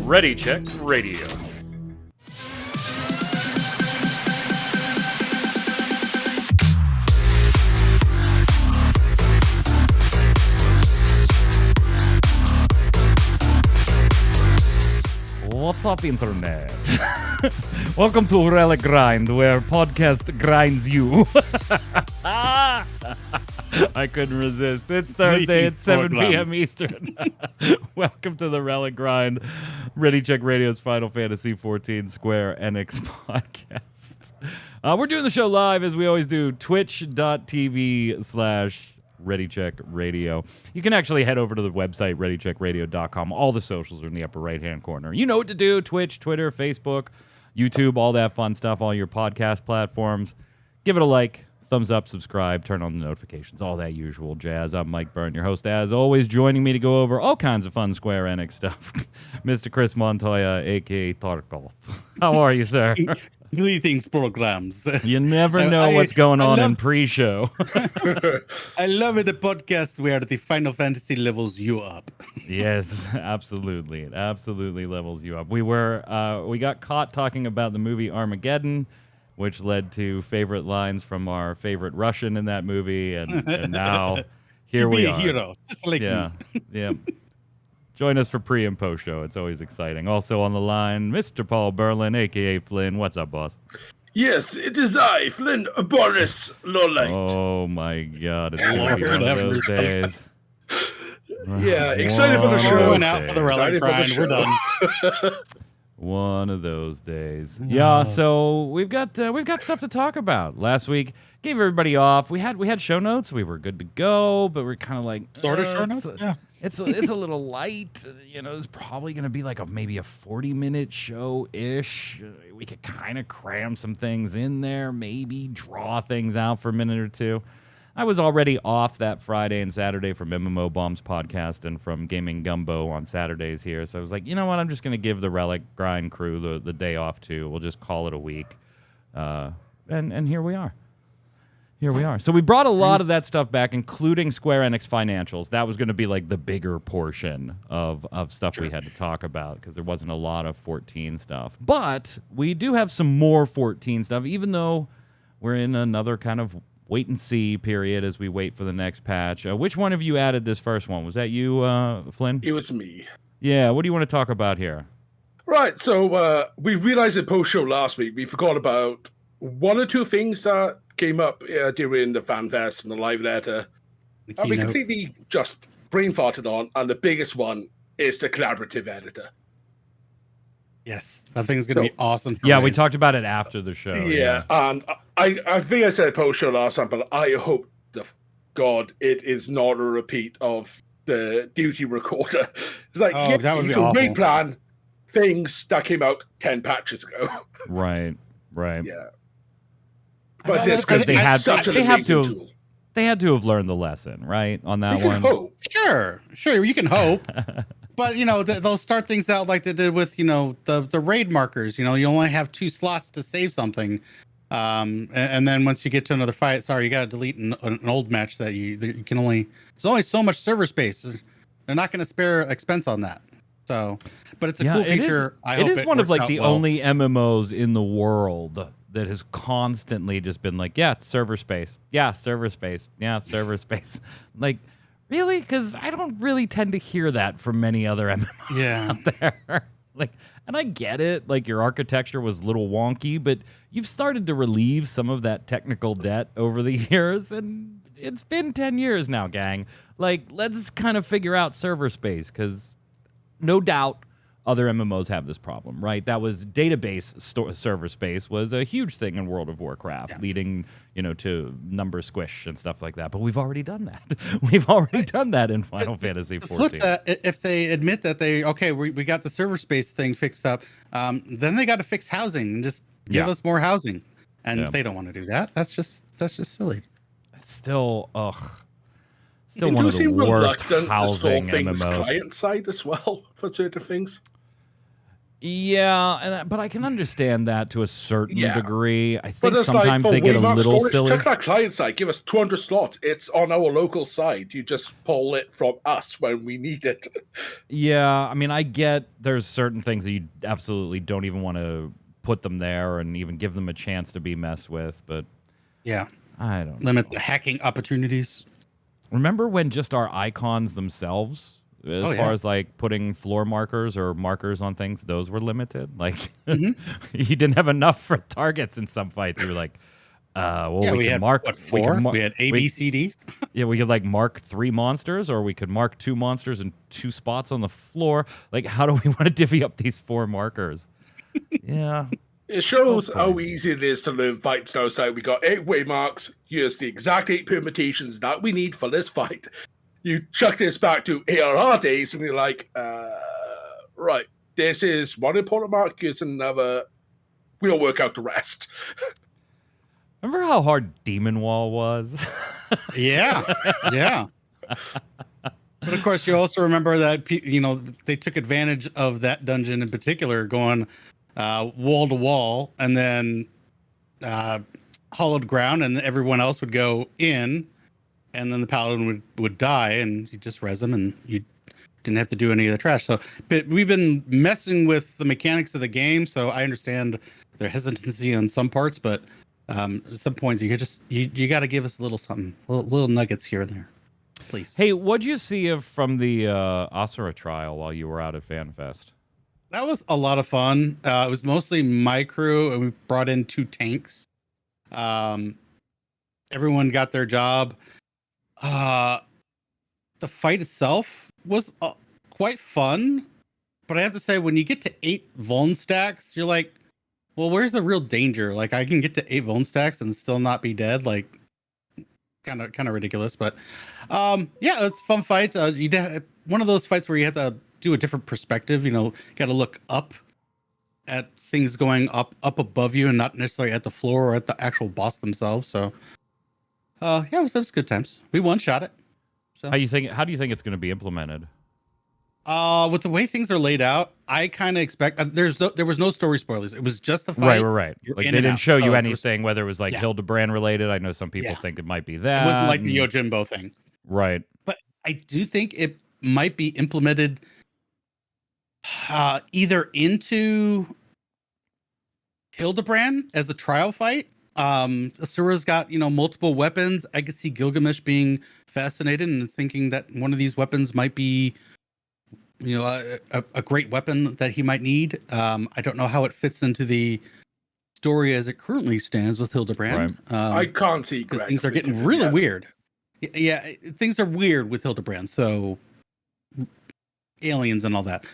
Ready Check Radio. What's up, Internet? Welcome to Relic Grind, where podcast grinds you. I couldn't resist. It's Thursday at 7 p.m. Eastern. Welcome to the Relic Grind, Ready Check Radio's Final Fantasy XIV Square Enix podcast. We're doing the show live, as we always do, twitch.tv/ReadyCheckRadio. You can actually head over to the website, ReadyCheckRadio.com. All the socials are in the upper right-hand corner. You know what to do. Twitch, Twitter, Facebook, YouTube, all that fun stuff, all your podcast platforms. Give it a like. Thumbs up, subscribe, turn on the notifications, all that usual jazz. I'm Mike Byrne, your host, as always. Joining me to go over all kinds of fun Square Enix stuff, Mr. Chris Montoya, a.k.a. Tarkov. How are you, sir? Greetings, programs. You never know what's going on in pre-show. I love it, the podcast where the Final Fantasy levels you up. Yes, absolutely. It absolutely levels you up. We got caught talking about the movie Armageddon, which led to favorite lines from our favorite Russian in that movie, and now here we are. Be a hero, just like me. Yeah. Join us for pre and post show. It's always exciting. Also on the line, Mr. Paul Berlin, a.k.a. Flynn. What's up, boss? Yes, it is I, Flynn Boris Lolite. Oh, my God. It's going to be one of those days. Yeah, excited for the show. Going out for the Relic Grind. We're done. One of those days. Yeah, so we've got stuff to talk about. Last week gave everybody off. We had show notes. We were good to go, but we're kind of like sort of show notes. Yeah, it's a little light. You know, it's probably going to be like maybe a 40-minute show ish. We could kind of cram some things in there, maybe draw things out for a minute or two. I was already off that Friday and Saturday from MMO Bombs podcast and from Gaming Gumbo on Saturdays here. So I was like, you know what? I'm just going to give the Relic Grind crew the day off too. We'll just call it a week. And here we are. Here we are. So we brought a lot of that stuff back, including Square Enix financials. That was going to be like the bigger portion of stuff we had to talk about because there wasn't a lot of 14 stuff. But we do have some more 14 stuff, even though we're in another kind of wait and see period as we wait for the next patch. Which one of you added this first one? Was that you, Flynn? It was me. Yeah, what do you want to talk about here? Right, so we realized in post-show last week we forgot about one or two things that came up during the fan fest and the live letter. And we completely just brain farted on, and the biggest one is the collaborative editor. Yes, that thing's going to be awesome. Yeah, we talked about it after the show. Yeah, and I think I said post-show last time, but I hope to God it is not a repeat of the Duty Recorder. It's like, that would be awful. Great plan, things that came out 10 patches ago. Right. Yeah. But this because they had tool. They had to have learned the lesson, right, on that one. Hope. Sure, you can hope. But, they'll start things out like they did with, the raid markers. You only have 2 slots to save something. And then once you get to another fight, you got to delete an old match that you can only... There's only so much server space. They're not going to spare expense on that. So, but it's a cool feature. It is one of like the only MMOs in the world that has constantly just been like, server space. Yeah, server space. Yeah, server space. Like... Really? Because I don't really tend to hear that from many other MMOs out there. And I get it. Like, your architecture was a little wonky, but you've started to relieve some of that technical debt over the years, and it's been 10 years now, gang. Like, let's kind of figure out server space, because no doubt other MMOs have this problem, right? That was database server space was a huge thing in World of Warcraft, leading, to number squish and stuff like that. But we've already done that. We've already done that in Final Fantasy XIV. Flip that, if they admit that we got the server space thing fixed up, then they got to fix housing and just give us more housing. And they don't want to do that. That's just silly. It's still, still one of the worst housing MMOs. Client side as well for certain things. Yeah, but I can understand that to a certain degree. I But think it's sometimes like, they for get a Waymark little storage, silly. check that client side. Give us 200 slots. It's on our local side. You just pull it from us when we need it. Yeah, I mean, I get there's certain things that you absolutely don't even want to put them there and even give them a chance to be messed with, but Yeah. I don't Limit know. the hacking opportunities. Remember when just our icons themselves, as far as like putting floor markers or markers on things, those were limited? Like, you didn't have enough for targets in some fights. You were like, well, Yeah, we we can had mark what, 4? We had A, B, C, D. Yeah, we could like mark 3 monsters, or we could mark 2 monsters in 2 spots on the floor. Like, how do we want to divvy up these 4 markers? Yeah. It shows how easy it is to learn fights now. So we got 8 waymarks. Here's the exact 8 permutations that we need for this fight. You chuck this back to ARR days, and you're like, right, this is one important mark, here's another. We'll work out the rest. Remember how hard Demon Wall was? Yeah. But of course, you also remember that they took advantage of that dungeon in particular, going wall to wall, and then hollowed ground, and everyone else would go in, and then the paladin would die, and you just res them, and you didn't have to do any of the trash. So, but we've been messing with the mechanics of the game, so I understand their hesitancy on some parts, but at some points you got to give us a little something, little nuggets here and there, please. Hey, what'd you see from the Asura trial while you were out at FanFest? That was a lot of fun. It was mostly my crew, and we brought in 2 tanks. Everyone got their job. The fight itself was quite fun, but I have to say, when you get to 8 vuln stacks, you're like, well, where's the real danger? Like, I can get to 8 vuln stacks and still not be dead. Like, kind of ridiculous. But yeah, it's a fun fight. One of those fights where you have to do a different perspective. Got to look up at things going up above you, and not necessarily at the floor or at the actual boss themselves. So yeah, it was good times. We one-shot it. So How do you think it's going to be implemented? With the way things are laid out, I kind of expect there was no story spoilers. It was just the fight. Right. You're Like, in they and didn't out. show you So anything, whether it was like Hildebrand related. I know some people think it might be that. It wasn't like the Yojimbo thing. Right. But I do think it might be implemented either into Hildebrand as a trial fight. Asura's got multiple weapons. I could see Gilgamesh being fascinated and thinking that one of these weapons might be a great weapon that he might need. I don't know how it fits into the story as it currently stands with Hildebrand. I can't see because things are getting really weird. Yeah, things are weird with Hildebrand. So aliens and all that.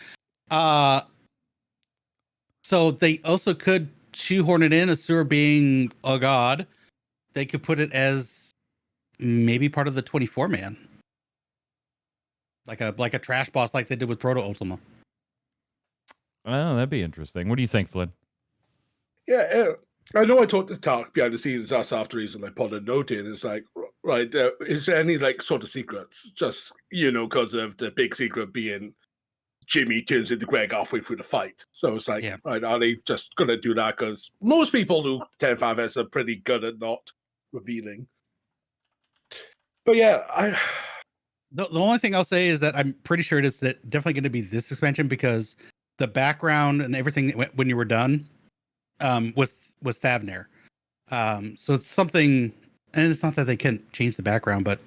So they also could shoehorn it in, Asura being a god. They could put it as maybe part of the 24-man. Like a trash boss, like they did with Proto Ultima. Oh, that'd be interesting. What do you think, Flynn? Yeah, I know I talked to Tark behind the scenes us after he's like put a note in. It's like, right, is there any like sort of secrets? Just because of the big secret being Jimmy turns into Greg halfway through the fight. So it's like, right, are they just gonna do that? Because most people who 10-5S are pretty good at not revealing. But yeah, The only thing I'll say is that I'm pretty sure it is definitely going to be this expansion, because the background and everything when you were done was Thavnir. So it's something, and it's not that they can't change the background, but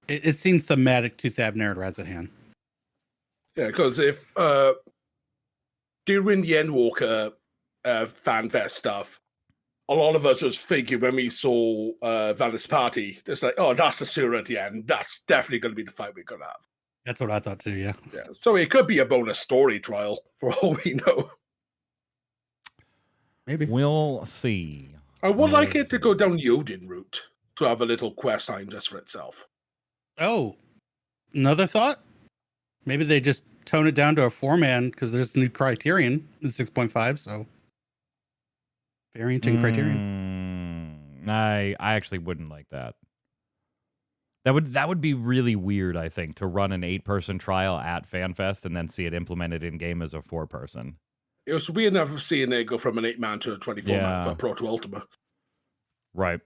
it seems thematic to Thavnir and Razathan. Yeah, because if during the Endwalker FanFest stuff, a lot of us was thinking when we saw Valis Party, it's like, oh, that's Asura at the end. That's definitely going to be the fight we're going to have. That's what I thought too, yeah. So it could be a bonus story trial for all we know. Maybe. We'll see. I would like it to go down Yodin route to have a little quest line just for itself. Oh, another thought? Maybe they just tone it down to a 4-man because there's a new criterion in 6.5, so variant and criterion. I actually wouldn't like that. That would be really weird, I think, to run an 8-person trial at FanFest and then see it implemented in game as a 4-person. It was weird enough seeing it go from an 8-man to a 24-man for Pro to Ultima. Right.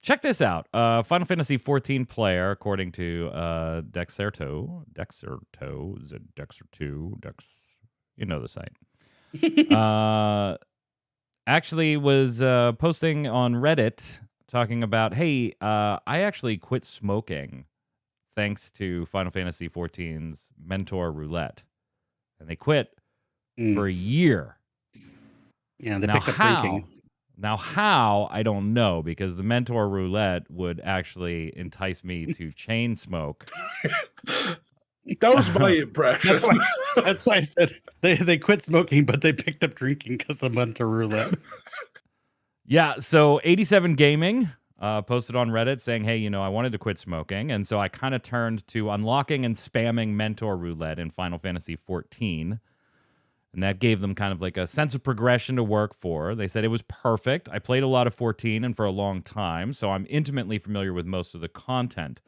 Check this out. Final Fantasy XIV player, according to Dexerto, you know the site. Actually was posting on Reddit talking about, hey, I actually quit smoking thanks to Final Fantasy XIV's Mentor Roulette. And they quit for a year. Yeah, they picked up drinking. Now, how, I don't know, because the Mentor Roulette would actually entice me to chain smoke. That was my impression. That's why I said they quit smoking, but they picked up drinking because of Mentor Roulette. Yeah, so 87 Gaming posted on Reddit saying, hey, I wanted to quit smoking, and so I kind of turned to unlocking and spamming Mentor Roulette in Final Fantasy XIV. And that gave them kind of like a sense of progression to work for. They said it was perfect. I played a lot of 14 and for a long time, so I'm intimately familiar with most of the content.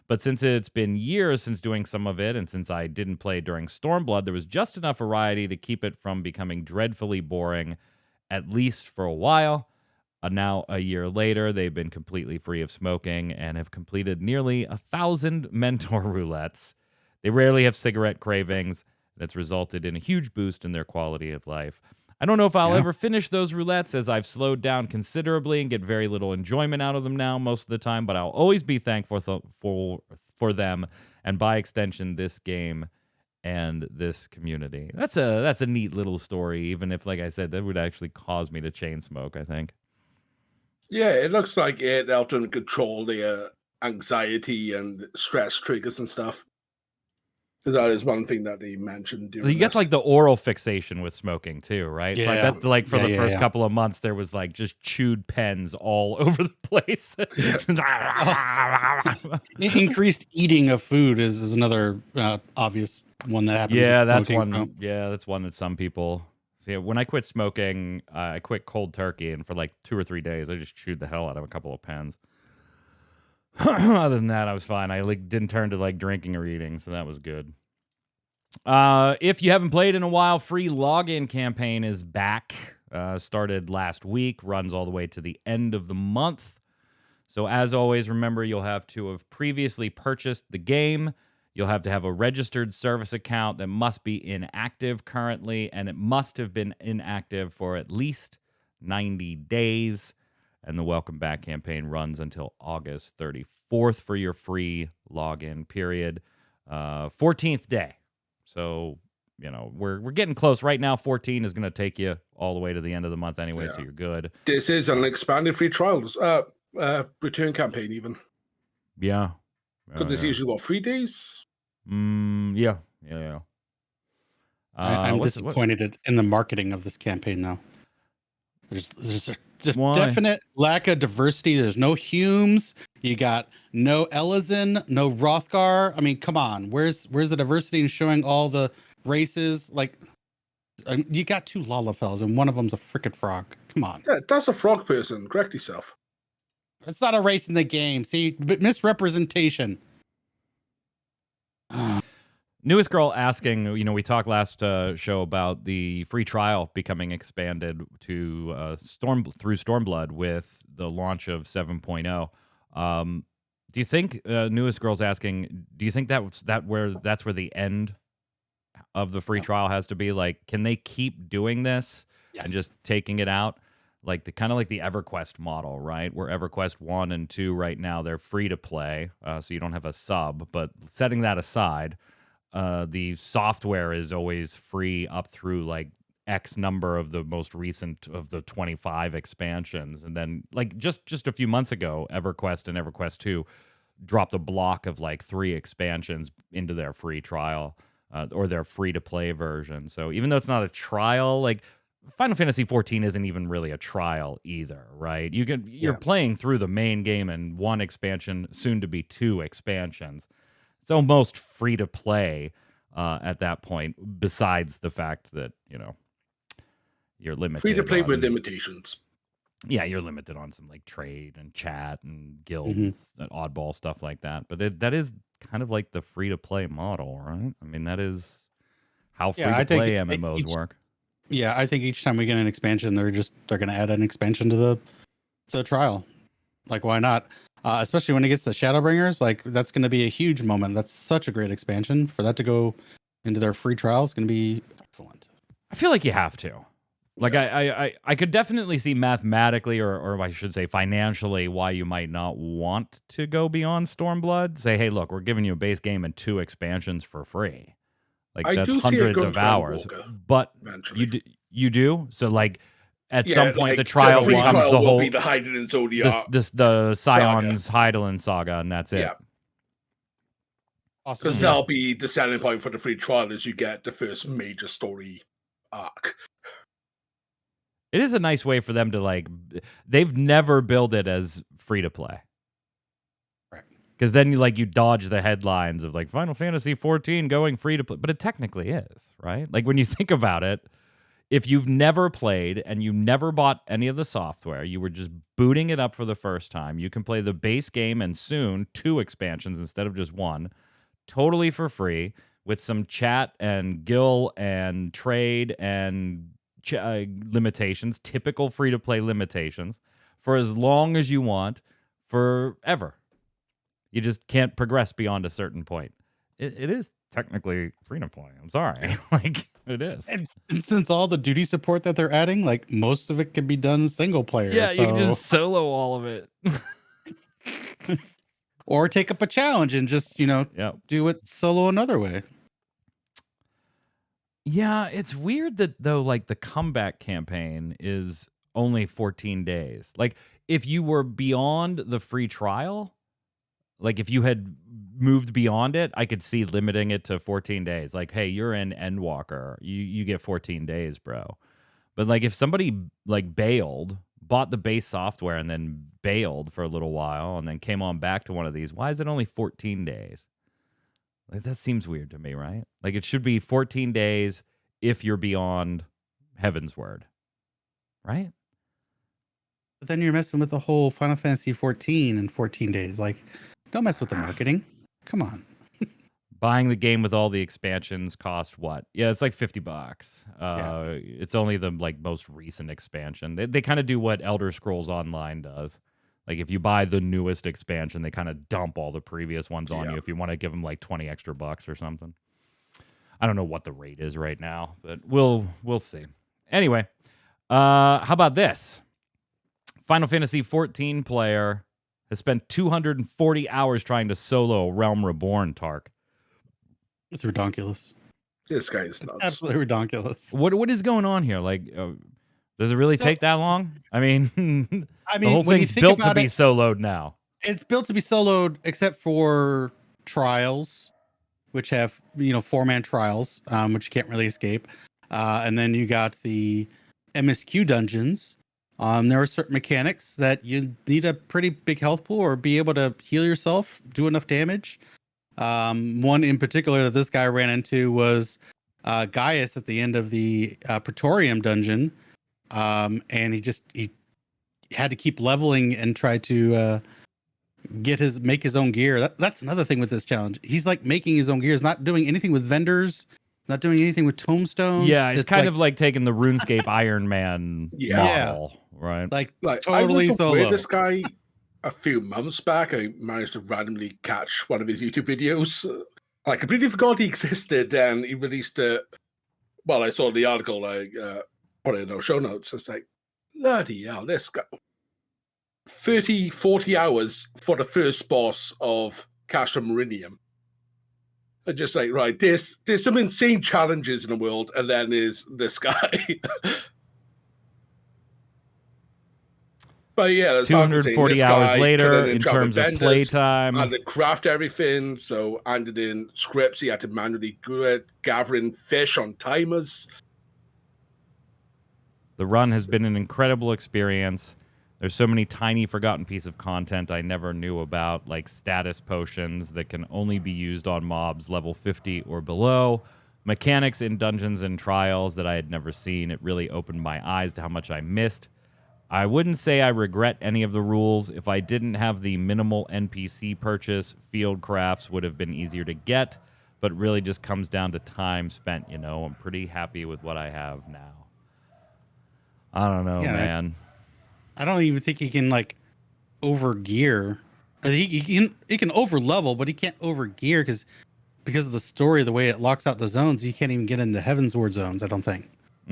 But since it's been years since doing some of it, and since I didn't play during Stormblood, there was just enough variety to keep it from becoming dreadfully boring, at least for a while. Now, a year later, they've been completely free of smoking and have completed nearly 1,000 Mentor Roulettes. They rarely have cigarette cravings. That's resulted in a huge boost in their quality of life. I don't know if I'll ever finish those roulettes, as I've slowed down considerably and get very little enjoyment out of them now most of the time, but I'll always be thankful for them, and by extension, this game and this community. That's a neat little story, even if, like I said, that would actually cause me to chain smoke, I think. Yeah, it looks like it helped them control the anxiety and stress triggers and stuff. Because that is one thing that they mentioned. You get like the oral fixation with smoking too, right? Yeah. So I bet like for the first couple of months, there was like just chewed pens all over the place. Increased eating of food is another obvious one that happens. Yeah, with that's smoking, one. so. Yeah, that's one that some people. See, when I quit smoking, I quit cold turkey, and for like 2 or 3 days, I just chewed the hell out of a couple of pens. Other than that, I was fine. I didn't turn to like drinking or eating, so that was good. If you haven't played in a while, free login campaign is back. Started last week, runs all the way to the end of the month. So as always, remember you'll have to have previously purchased the game. You'll have to have a registered service account that must be inactive currently, and it must have been inactive for at least 90 days. And the Welcome Back campaign runs until August 34th for your free login period. 14th day. So, we're getting close. Right now, 14 is going to take you all the way to the end of the month anyway, so you're good. This is an expanded free trials, return campaign even. Yeah. Because it's usually, 3 days? Yeah. I'm disappointed in the marketing of this campaign, though. There's a definite lack of diversity. There's no Humes. You got no Ellison, no Rothgar. I mean, come on. Where's the diversity in showing all the races? Like, you got 2 Lalafels, and one of them's a frickin' frog. Come on. Yeah, that's a frog person. Correct yourself. It's not a race in the game. See, but misrepresentation. Newest Girl asking, we talked last show about the free trial becoming expanded to through Stormblood with the launch of 7.0. Do you think, Newest Girl's asking, do you think that's where the end of the free trial has to be? Like, can they keep doing this and just taking it out? Like the kind of like the EverQuest model, right? Where EverQuest 1 and 2 right now, they're free to play, so you don't have a sub. But setting that aside, the software is always free up through like X number of the most recent of the 25 expansions. And then like just a few months ago, EverQuest and EverQuest 2 dropped a block of like 3 expansions into their free trial or their free to play version. So even though it's not a trial, like Final Fantasy XIV isn't even really a trial either, right? You're playing through the main game and 1 expansion, soon to be 2 expansions. It's almost free to play at that point, besides the fact that, you're limited. Free to play with limitations. Yeah, you're limited on some like trade and chat and guilds and oddball stuff like that. But that is kind of like the free to play model, right? I mean, that is how free Yeah, to play MMOs each, work. Yeah, I think each time we get an expansion, they're going to add an expansion to the trial. Like, why not? Especially when it gets to Shadowbringers, like that's going to be a huge moment. That's such a great expansion for that to go into their free trial. Is going to be excellent. I feel like you have to. Like I could definitely see mathematically, or I should say financially, why you might not want to go beyond Stormblood. Say, hey, look, we're giving you a base game and 2 expansions for free. Like I that's do see it hundreds going of to hours. Endwalker But eventually. you do? So like at Yeah, some point like, the trial free becomes trial the will whole be the Hydaelyn Zodiac. the Scion's Hydaelyn saga, and that's it. Yeah. Awesome. Because that'll be the selling point for the free trial is you get the first major story arc. It is a nice way for them to like. They've never billed it as free to play, Right? because then you dodge the headlines of like Final Fantasy XIV going free to play, but it technically is, right? Like when you think about it, if you've never played and you never bought any of the software, you were just booting it up for the first time, you can play the base game and soon 2 expansions instead of just 1, totally for free with some chat and guild and trade and limitations, typical free-to-play limitations, for as long as you want, forever. You just can't progress beyond a certain point. It is technically free-to-play. I'm sorry. Like, it is. And since all the duty support that they're adding, like most of it can be done single player. Yeah, so... you can just solo all of it. Or take up a challenge and just, do it solo another way. Yeah, it's weird that though, like the comeback campaign is only 14 days. Like if you were beyond the free trial, like if you had moved beyond it, I could see limiting it to 14 days. Like, hey, you're in Endwalker, you get 14 days, bro. But like if somebody like bailed, bought the base software and then bailed for a little while and then came on back to one of these, why is it only 14 days? Like, that seems weird to me, right? Like, it should be 14 days if you're beyond Heaven's Word, right? But then you're messing with the whole Final Fantasy 14 in 14 days. Like, don't mess with the marketing. Come on. Buying the game with all the expansions cost what? Yeah, it's like $50. It's only the like most recent expansion. They kind of do what Elder Scrolls Online does. Like if you buy the newest expansion, they kind of dump all the previous ones on you if you want to give them like 20 extra bucks or something. I don't know what the rate is right now, but we'll see. Anyway, how about this? Final Fantasy XIV player has spent 240 hours trying to solo Realm Reborn, Tark. It's redonkulous. This guy is nuts. Absolutely redonkulous. What is going on here? Like, does it really take that long? I mean, the whole thing's built to be soloed now. It's built to be soloed, except for trials, which have 4-man trials, which you can't really escape. And then you got the MSQ dungeons. There are certain mechanics that you need a pretty big health pool or be able to heal yourself, do enough damage. One in particular that this guy ran into was Gaius at the end of the Praetorium dungeon. And he had to keep leveling and try to make his own gear. That's another thing with this challenge. He's like making his own gear. He's not doing anything with vendors, not doing anything with tombstones. Yeah, it's kind of like taking the RuneScape Iron Man model, right? Like totally I was solo. with This guy a few months back, I managed to randomly catch one of his YouTube videos. I completely forgot he existed, and he released it. Well, I saw the article, like, put it in those show notes. It's like, bloody hell, this guy. 30, 40 hours for the first boss of Castle Meridian. And just like, right, there's some insane challenges in the world, and then there's this guy. But yeah, 240 hours later in terms of playtime. Had to craft everything, so handed in scripts. He had to manually do it, gathering fish on timers. The run has been an incredible experience. There's so many tiny forgotten pieces of content I never knew about, like status potions that can only be used on mobs level 50 or below, mechanics in dungeons and trials that I had never seen. It really opened my eyes to how much I missed. I wouldn't say I regret any of the rules. If I didn't have the minimal NPC purchase, field crafts would have been easier to get. but really just comes down to time spent. I'm pretty happy with what I have now. I don't know, man. I don't even think he can like over gear. He can over level, but he can't over gear because of the story, the way it locks out the zones. You can't even get into Heavensward zones, I don't think.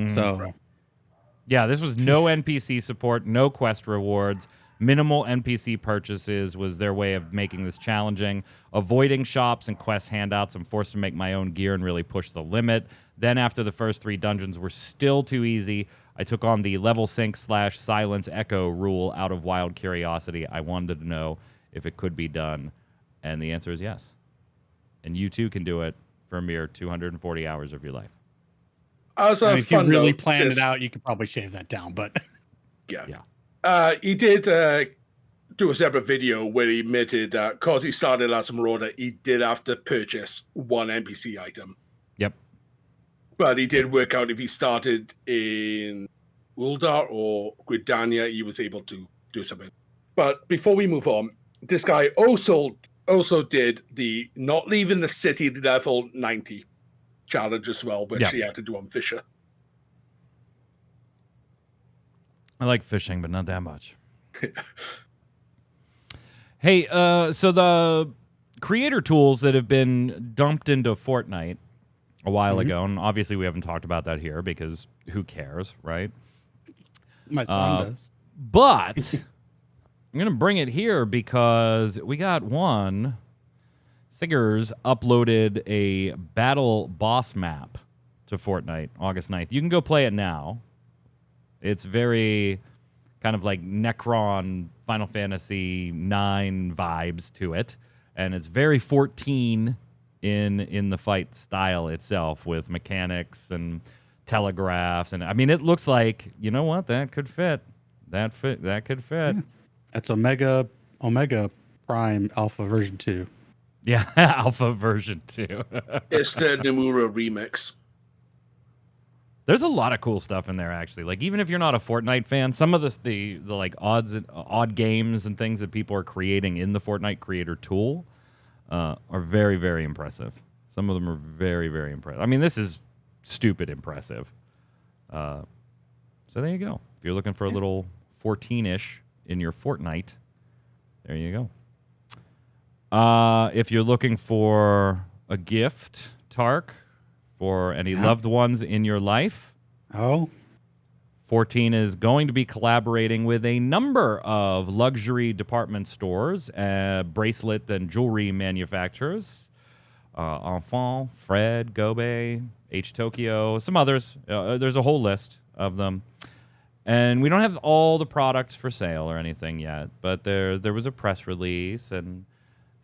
So, yeah, this was no NPC support, no quest rewards, minimal NPC purchases was their way of making this challenging. Avoiding shops and quest handouts, I'm forced to make my own gear and really push the limit. Then after the first 3 dungeons were still too easy, I took on the level sync / silence echo rule out of wild curiosity. I wanted to know if it could be done, and the answer is yes. And you too can do it for a mere 240 hours of your life. If you really plan it out, you could probably shave that down, but yeah. He did do a separate video where he admitted that because he started as a marauder, he did have to purchase 1 NPC item. Yep. But he did work out if he started in Uldar or Gridania, he was able to do something. But before we move on, this guy also did the not leaving the city level 90 challenge as well, which he had to do on Fisher. I like fishing, but not that much. Hey, so the creator tools that have been dumped into Fortnite a while ago, and obviously we haven't talked about that here because who cares, right? My son does. But I'm going to bring it here because we got one. Siggers uploaded a battle boss map to Fortnite August 9th. You can go play it now. It's very kind of like Necron Final Fantasy IX vibes to it. And it's very 14 in the fight style itself with mechanics and telegraphs. And I mean, it looks like, you know what? That could fit. That could fit. Yeah. That's Omega Prime Alpha version 2. Yeah, Alpha version 2. It's the Nomura remix. There's a lot of cool stuff in there, actually. Like, even if you're not a Fortnite fan, some of the like odd games and things that people are creating in the Fortnite creator tool are very, very impressive. Some of them are very, very impressive. I mean, this is stupid impressive. So there you go. If you're looking for a little 14-ish in your Fortnite, there you go. If you're looking for a gift, Tark, for any loved ones in your life, 14 is going to be collaborating with a number of luxury department stores, bracelet and jewelry manufacturers, Enfant, Fred, Gobe, H Tokyo, some others. There's a whole list of them. And we don't have all the products for sale or anything yet, but there was a press release, and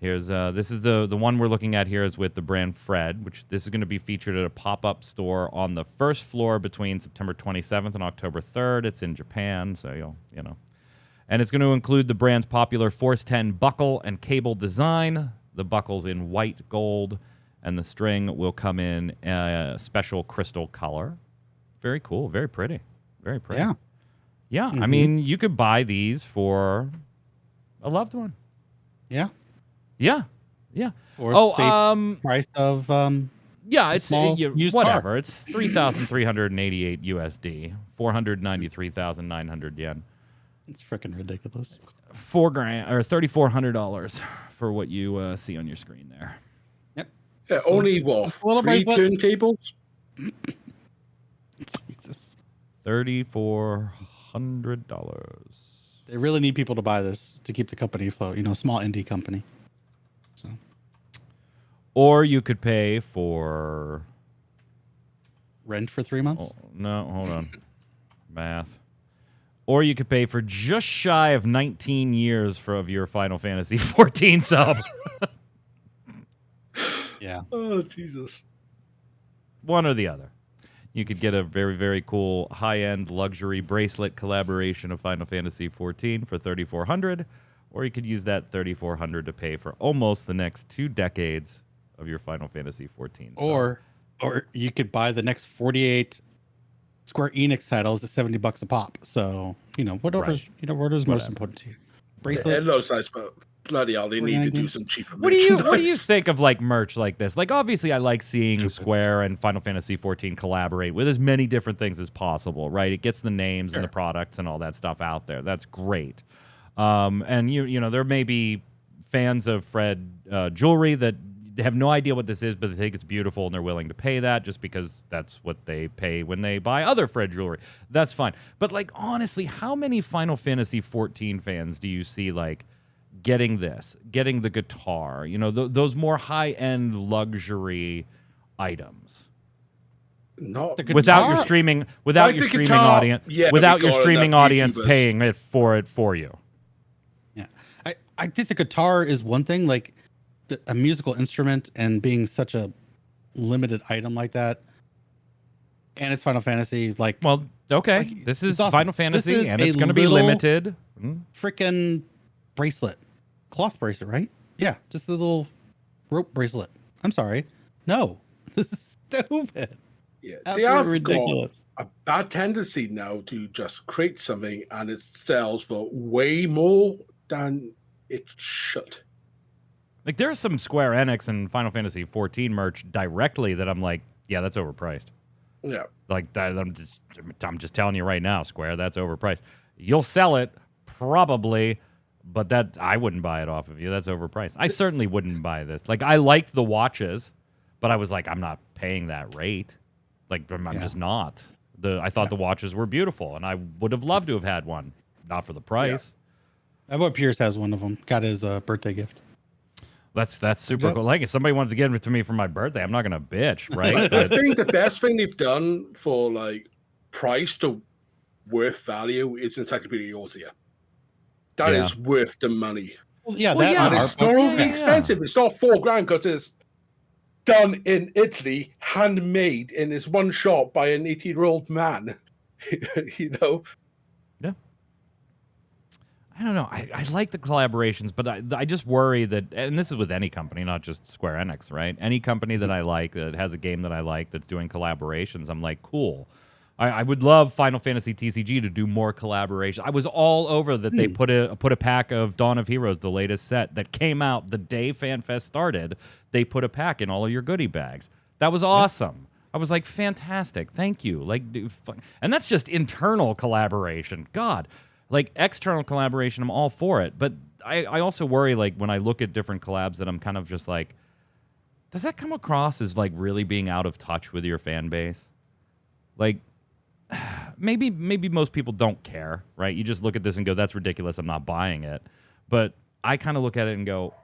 here's this is the one we're looking at here is with the brand Fred, which this is going to be featured at a pop-up store on the first floor between September 27th and October 3rd. It's in Japan, so you know. And it's going to include the brand's popular Force 10 buckle and cable design. The buckle's in white gold, and the string will come in a special crystal color. Very cool, very pretty. Very pretty. Yeah. Yeah, I mean, you could buy these for a loved one. Yeah. Yeah. Yeah. For the price of yeah, it's used whatever. car. It's 3,388 USD, 493,900 yen. It's freaking ridiculous. $4,000 or $3,400 for what you see on your screen there. Yep. Yeah, only what? 3 turntables? Jesus. $3,400. They really need people to buy this to keep the company afloat. You know, small indie company. So. Or you could pay for rent for 3 months. Oh, no, hold on. Math. Or you could pay for just shy of 19 years of your Final Fantasy XIV sub. Yeah. Oh, Jesus. One or the other. You could get a very, very cool high-end luxury bracelet collaboration of Final Fantasy XIV for $3,400, or you could use that $3,400 to pay for almost the next 2 decades of your Final Fantasy XIV. Or you could buy the next 48 Square Enix titles at $70 a pop. So whatever's most important to you. Bracelet. It looks nice, but bloody hell, they need to do some cheaper What do you merchandise. think of like merch like this? Like obviously I like seeing Square and Final Fantasy XIV collaborate with as many different things as possible, right? It gets the names and the products and all that stuff out there. That's great. And you know, there may be fans of Fred jewelry that have no idea what this is, but they think it's beautiful and they're willing to pay that just because that's what they pay when they buy other Fred jewelry. That's fine. But like honestly, how many Final Fantasy XIV fans do you see like getting the guitar, you know, those more high-end luxury items? Not without your streaming audience, without your streaming audience YouTubers paying it for you. Yeah, I think the guitar is one thing, like a musical instrument, and being such a limited item like that, and it's Final Fantasy. Like, well, okay, like, this is awesome. Final Fantasy, this is and it's going to be limited. Freaking bracelet, cloth bracelet, right? Yeah, just a little rope bracelet. I'm sorry, no, this is stupid. Yeah, Absolutely they have ridiculous. got a bad tendency now to just create something and it sells for way more than it should. Like there's some Square Enix and Final Fantasy XIV merch directly that I'm like, yeah, that's overpriced. Yeah, Like that, I'm just telling you right now, Square, that's overpriced. You'll sell it probably, but that I wouldn't buy it off of you. That's overpriced. I certainly wouldn't buy this. Like I liked the watches, but I was like, I'm not paying that rate. Like I'm just not. I thought the watches were beautiful, and I would have loved to have had one, not for the price. I bet Pierce has one of them. Got his birthday gift. That's super cool. Like if somebody wants to give it to me for my birthday, I'm not gonna bitch, right? I think the best thing they've done for like price to worth value is Encyclopedia Eorzea. That is worth the money. Well, yeah, And it's not overly expensive. It's not $4,000 because it's done in Italy, handmade in this one shop by an 80-year-old man. You know? Yeah. I don't know. I like the collaborations, but I just worry that, and this is with any company, not just Square Enix, right? Any company that I like that has a game that I like that's doing collaborations, I'm like, cool. I would love Final Fantasy TCG to do more collaboration. I was all over that they put a pack of Dawn of Heroes, the latest set that came out the day FanFest started. They put a pack in all of your goodie bags. That was awesome. I was like, fantastic, thank you. Like, and that's just internal collaboration. God, like external collaboration, I'm all for it. But I also worry, like when I look at different collabs, that I'm kind of just like, does that come across as like really being out of touch with your fan base? Like, maybe most people don't care, right? You just look at this and go, that's ridiculous, I'm not buying it. But I kind of look at it and go,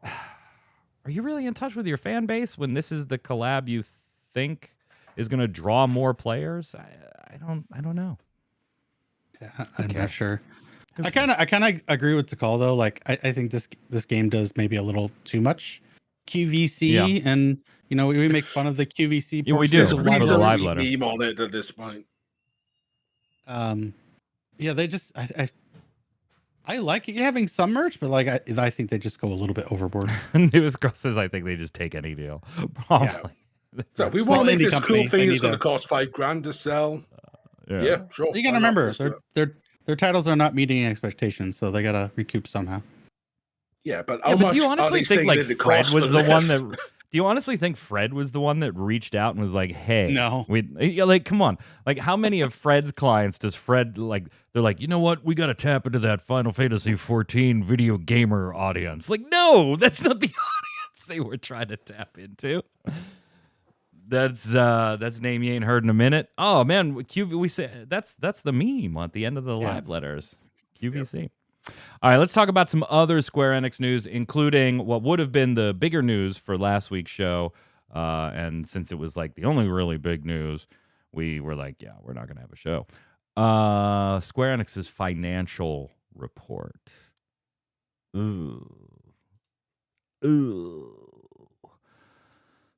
are you really in touch with your fan base when this is the collab you think is going to draw more players? I don't know. Yeah, I'm not sure. I kind of agree with the call though. Like I think this game does maybe a little too much QVC, and you know we make fun of the QVC. Yeah, we do. There's For a the live letter. meme on it at this point. Yeah, they just I like having some merch, but like I think they just go a little bit overboard. Newest Girl says, I think they just take any deal. Probably. So we Small want to make indie this company, cool thing they that's need going to to- cost $5,000 to sell. Yeah, sure. You gotta remember their titles are not meeting expectations, so they gotta recoup somehow. Yeah, but Yeah, but do you honestly think like Fred was the one that? that? Do you honestly think Fred was the one that reached out and was like, "Hey, No. like, come on, like, how many of Fred's clients does Fred like? They're like, you know what? We got to tap into that Final Fantasy XIV video gamer audience. Like, no, that's not the audience they were trying to tap into. That's name you ain't heard in a minute. Oh man, we say that's the meme at the end of the live letters. QVC. Yep. All right, let's talk about some other Square Enix news, including what would have been the bigger news for last week's show. And since it was like the only really big news, we were like, yeah, we're not going to have a show. Square Enix's financial report. Ooh.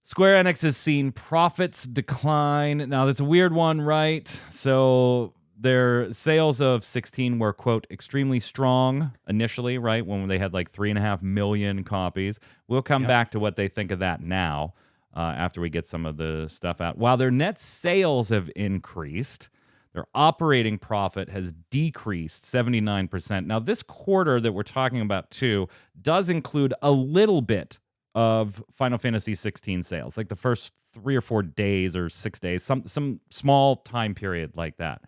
Square Enix has seen profits decline. Now, that's a weird one, right? So their sales of 16 were, quote, extremely strong initially, right? When they had like 3.5 million copies. We'll come back to what they think of that now after we get some of the stuff out. While their net sales have increased, Their operating profit has decreased 79%. Now, this quarter that we're talking about, too, does include a little bit of Final Fantasy XVI sales, like the first 3 or 4 days or 6 days, some small time period like that.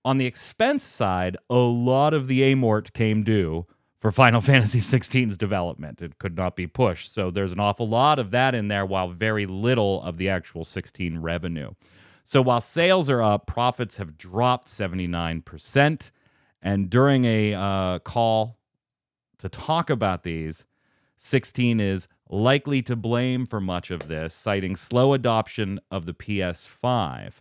On the expense side, a lot of the amort came due for Final Fantasy XVI's development. It could not be pushed. So there's an awful lot of that in there, while very little of the actual 16 revenue. So while sales are up, profits have dropped 79%. And during a call to talk about these, 16 is likely to blame for much of this, citing slow adoption of the PS5.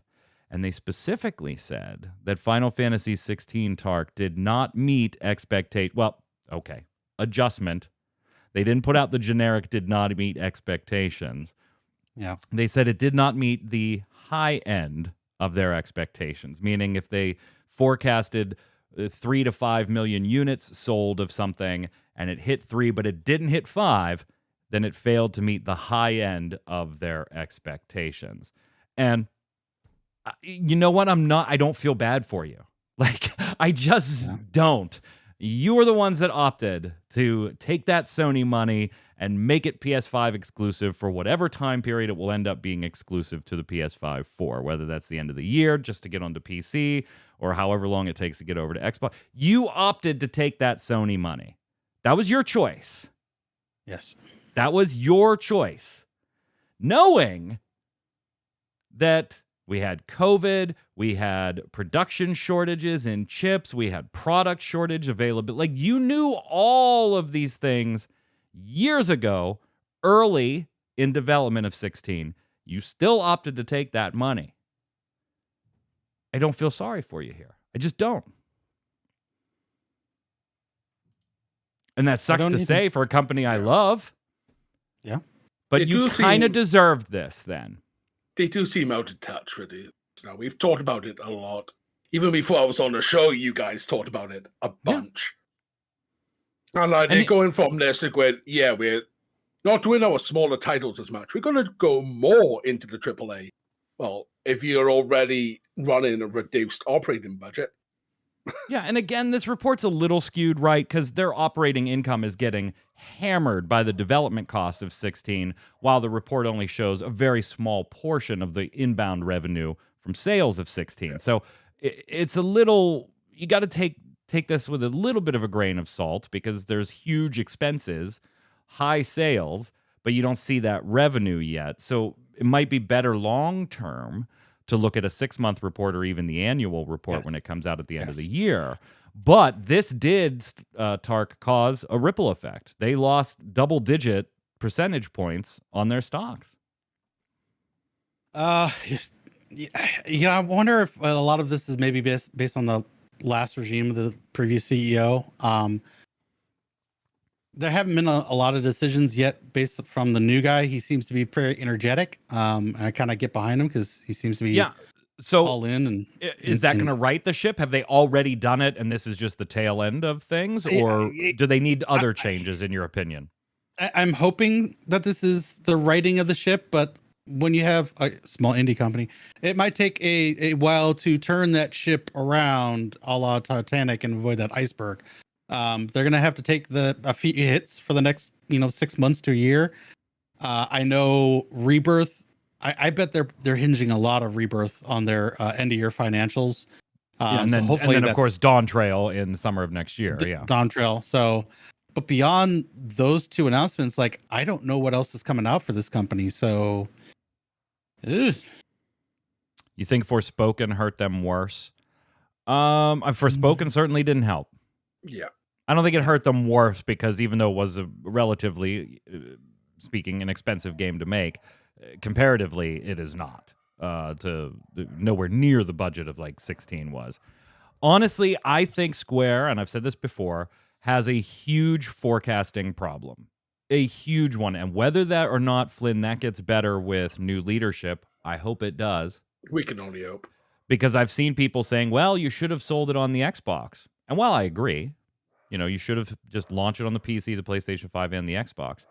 And they specifically said that Final Fantasy XVI Tark did not meet adjustment. They didn't put out the generic did not meet expectations. Yeah. They said it did not meet the high end of their expectations, meaning if they forecasted 3 to 5 million units sold of something and it hit 3, but it didn't hit 5, then it failed to meet the high end of their expectations. And you know what? I don't feel bad for you. Like, I just don't. You are the ones that opted to take that Sony money and make it PS5 exclusive for whatever time period it will end up being exclusive to the PS5 for, whether that's the end of the year just to get onto PC or however long it takes to get over to Xbox. You opted to take that Sony money. That was your choice. Yes. That was your choice. Knowing that we had COVID, we had production shortages in chips, we had product shortage available. Like, you knew all of these things years ago, early in development of 16. You still opted to take that money. I don't feel sorry for you here. I just don't. And that sucks to say for a company I love. Yeah. But you kind of deserved this then. They do seem out of touch with it. Now, we've talked about it a lot. Even before I was on the show, you guys talked about it a bunch. Yeah. And they're going from this to going, we're not doing our smaller titles as much. We're going to go more into the AAA. Well, if you're already running a reduced operating budget. Yeah, and again, this report's a little skewed, right? Because their operating income is getting hammered by the development costs of 16, while the report only shows a very small portion of the inbound revenue from sales of 16. Yeah. So it's a little, you got to take this with a little bit of a grain of salt, because there's huge expenses, high sales, but you don't see that revenue yet. So it might be better long-term to look at a 6-month report or even the annual report when it comes out at the end of the year. But this did, Tark, cause a ripple effect. They lost double-digit percentage points on their stocks. I wonder if a lot of this is maybe based on the last regime of the previous CEO. There haven't been a lot of decisions yet based from the new guy. He seems to be pretty energetic. And I kind of get behind him because he seems to be all in. And is that going to right the ship? Have they already done it, and this is just the tail end of things? Or do they need other changes, in your opinion? I'm hoping that this is the righting of the ship, but when you have a small indie company, it might take a while to turn that ship around, a la Titanic, and avoid that iceberg. They're gonna have to take a few hits for the next 6 months to a year. I know Rebirth. I bet they're hinging a lot of Rebirth on their end of year financials. And then of course Dawn Trail in the summer of next year. Dawn Trail. So, but beyond those two announcements, like, I don't know what else is coming out for this company. So, you think Forspoken hurt them worse? Forspoken certainly didn't help. Yeah. I don't think it hurt them worse, because even though it was a relatively speaking an expensive game to make, comparatively it is not to nowhere near the budget of like 16 was. Honestly, I think Square, and I've said this before, has a huge forecasting problem. A huge one. And whether that or not, Flynn, that gets better with new leadership, I hope it does. We can only hope. Because I've seen people saying, well, you should have sold it on the Xbox. And while I agree, you should have just launched it on the PC, the PlayStation 5, and the Xbox,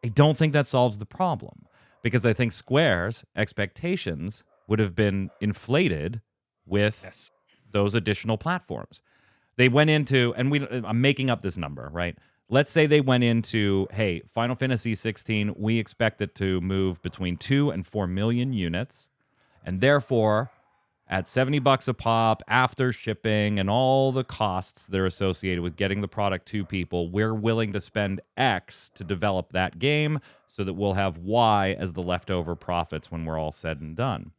I don't think that solves the problem. Because I think Square's expectations would have been inflated with those additional platforms. They went into, and I'm making up this number, right? Let's say they went into, hey, Final Fantasy XVI, we expect it to move between 2 and 4 million units, and therefore, at $70 a pop, after shipping and all the costs that are associated with getting the product to people, we're willing to spend X to develop that game so that we'll have Y as the leftover profits when we're all said and done.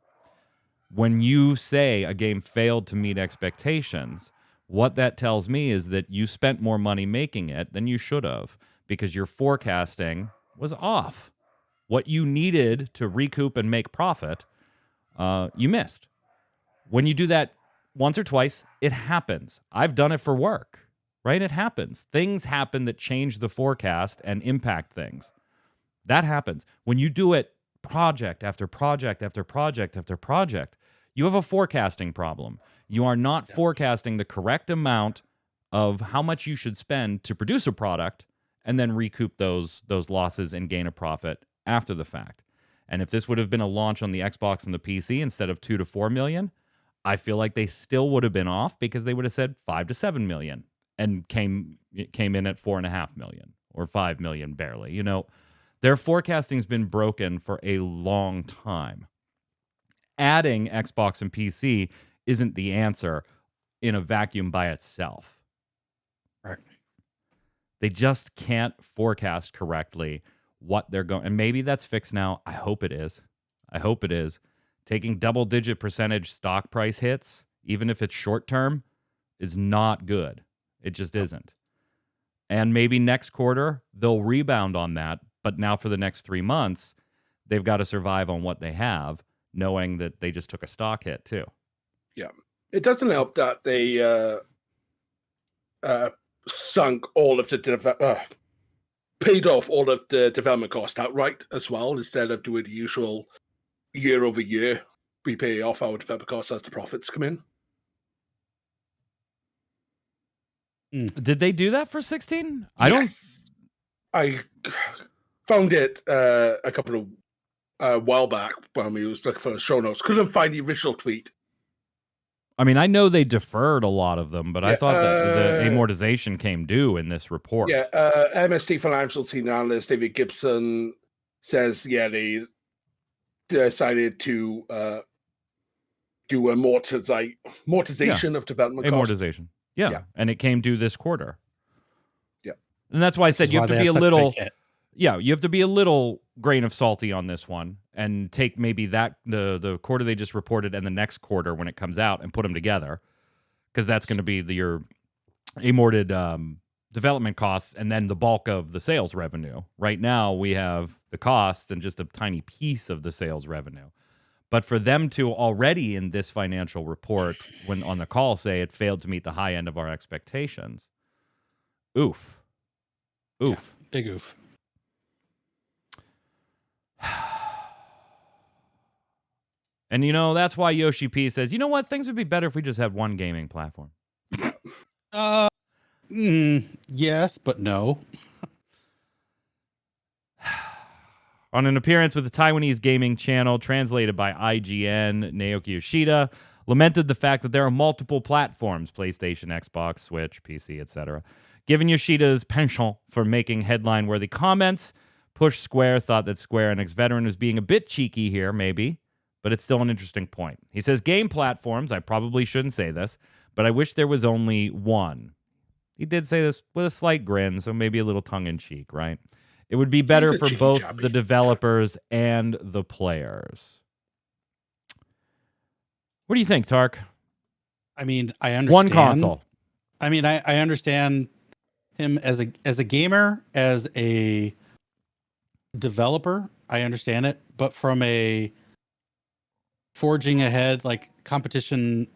When you say a game failed to meet expectations, what that tells me is that you spent more money making it than you should have because your forecasting was off. What you needed to recoup and make profit, you missed. When you do that once or twice, it happens. I've done it for work, right? It happens. Things happen that change the forecast and impact things. That happens. When you do it project after project after project after project, you have a forecasting problem. You are not forecasting the correct amount of how much you should spend to produce a product and then recoup those losses and gain a profit after the fact. And if this would have been a launch on the Xbox and the PC instead of 2 to 4 million, I feel like they still would have been off because they would have said 5 to 7 million and came in at 4.5 million or 5 million barely. You know, their forecasting's been broken for a long time. Adding Xbox and PC isn't the answer in a vacuum by itself. Right. They just can't forecast correctly what they're going. And maybe that's fixed now. I hope it is. I hope it is. Taking double-digit percentage stock price hits, even if it's short-term, is not good. It just isn't. And maybe next quarter, they'll rebound on that. But now for the next 3 months, they've got to survive on what they have, knowing that they just took a stock hit, too. Yeah. It doesn't help that they sunk all of the paid off all of the development cost outright as well, instead of doing the usual year over year. We pay off our development costs as the profits come in. Did they do that for 16? I found it a couple of while back when we was looking for the show notes. Couldn't find the original tweet. I mean, I know they deferred a lot of them, but I thought that the amortization came due in this report. Yeah, MST Financial Senior Analyst David Gibson says, they decided to do amortization of development costs. Amortization. Yeah, and it came due this quarter. Yeah. And that's why I said you have to be a little... Yeah, you have to be a little grain of salty on this one and take maybe the quarter they just reported and the next quarter when it comes out and put them together, because that's going to be your amorted development costs and then the bulk of the sales revenue. Right now, we have the costs and just a tiny piece of the sales revenue. But for them to already in this financial report, when on the call, say it failed to meet the high end of our expectations, oof. Yeah, big oof. And, that's why Yoshi P says, you know what? Things would be better if we just had one gaming platform. Yes, but no. On an appearance with the Taiwanese gaming channel translated by IGN, Naoki Yoshida lamented the fact that there are multiple platforms, PlayStation, Xbox, Switch, PC, etc. Given Yoshida's penchant for making headline-worthy comments, Push Square thought that Square Enix veteran was being a bit cheeky here, maybe, but it's still an interesting point. He says, game platforms, I probably shouldn't say this, but I wish there was only one. He did say this with a slight grin, so maybe a little tongue-in-cheek, right? It would be better for both the developers and the players. What do you think, Tark? I mean, I understand. One console. I mean, I understand him as a gamer, as a developer. I understand it, but from a forging ahead, like competition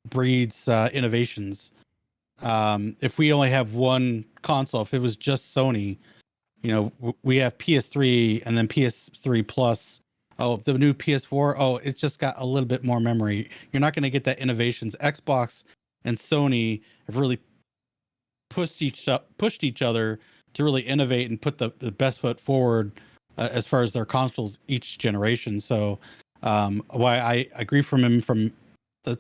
breeds innovations. If we only have one console, if it was just Sony, we have PS3 and then PS3 Plus. Oh, the new PS4. Oh, it's just got a little bit more memory. You're not going to get that innovations. Xbox and Sony have really pushed each other to really innovate and put the best foot forward as far as their consoles each generation. So, why I agree from him from the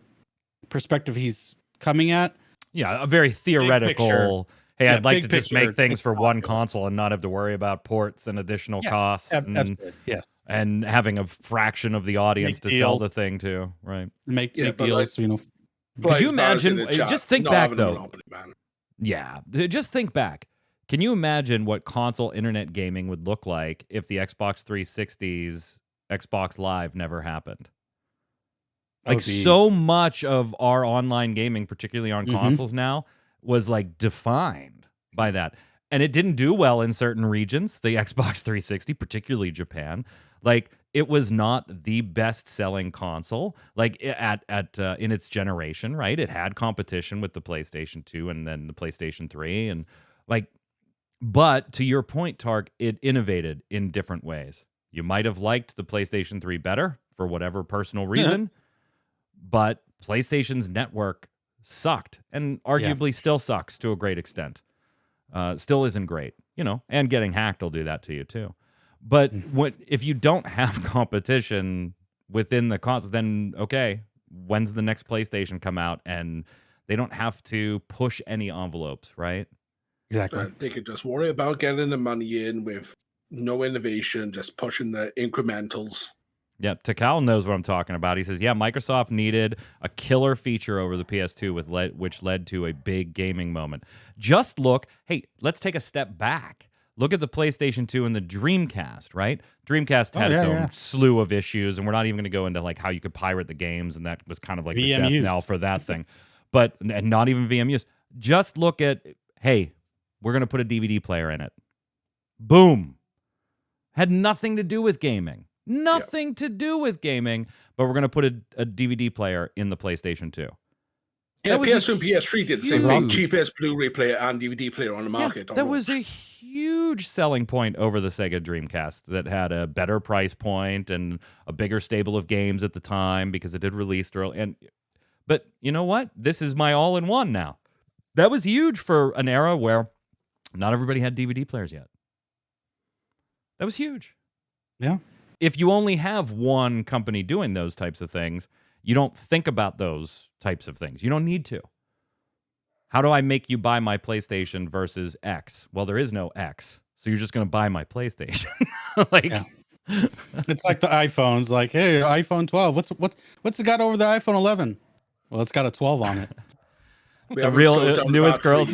perspective he's coming at. Yeah, a very theoretical. Hey, Yeah, I'd like big to just picture, make things it's for one popular. console and not have to worry about ports and additional Yeah, costs absolutely. Yes. and having a fraction of the audience Make to sell deals. the thing to, right? Make but deals, you know. Could you Blaze Bar's in imagine? the chat, Just think not back having a though. monopoly, man. Yeah, just think back. Can you imagine what console internet gaming would look like if the Xbox 360's Xbox Live never happened? Like so much of our online gaming, particularly on consoles now, was like defined by that. And it didn't do well in certain regions, the Xbox 360, particularly Japan. Like it was not the best-selling console like at in its generation, right? It had competition with the PlayStation 2 and then the PlayStation 3 and like but to your point, Tark, it innovated in different ways. You might have liked the PlayStation 3 better for whatever personal reason. But PlayStation's network sucked and arguably still sucks to a great extent. Still isn't great, you know, and getting hacked will do that to you too. But if you don't have competition within the console, then okay, when's the next PlayStation come out? And they don't have to push any envelopes, right? Exactly. They could just worry about getting the money in with no innovation, just pushing the incrementals. Yeah, Takal knows what I'm talking about. He says, yeah, Microsoft needed a killer feature over the PS2 which led to a big gaming moment. Just look, hey, let's take a step back. Look at the PlayStation 2 and the Dreamcast, right? Dreamcast had its own slew of issues, and we're not even going to go into like how you could pirate the games, and that was kind of like the death knell for that thing. But and not even VMUs. Just look at, hey, we're going to put a DVD player in it. Boom. Had nothing to do with gaming. Nothing to do with gaming, but we're going to put a DVD player in the PlayStation 2. Yeah, PS2 and PS3 did the same thing. Cheapest Blu-ray player and DVD player on the market. That was a huge selling point over the Sega Dreamcast that had a better price point and a bigger stable of games at the time because it had released early. But you know what? This is my all-in-one now. That was huge for an era where not everybody had DVD players yet. That was huge. Yeah. If you only have one company doing those types of things, you don't think about those types of things. You don't need to. How do I make you buy my PlayStation versus X? Well, there is no X, so you're just going to buy my PlayStation. It's like the iPhones. Like, hey, iPhone 12. What's it got over the iPhone 11? Well, it's got a 12 on it. The real newest girl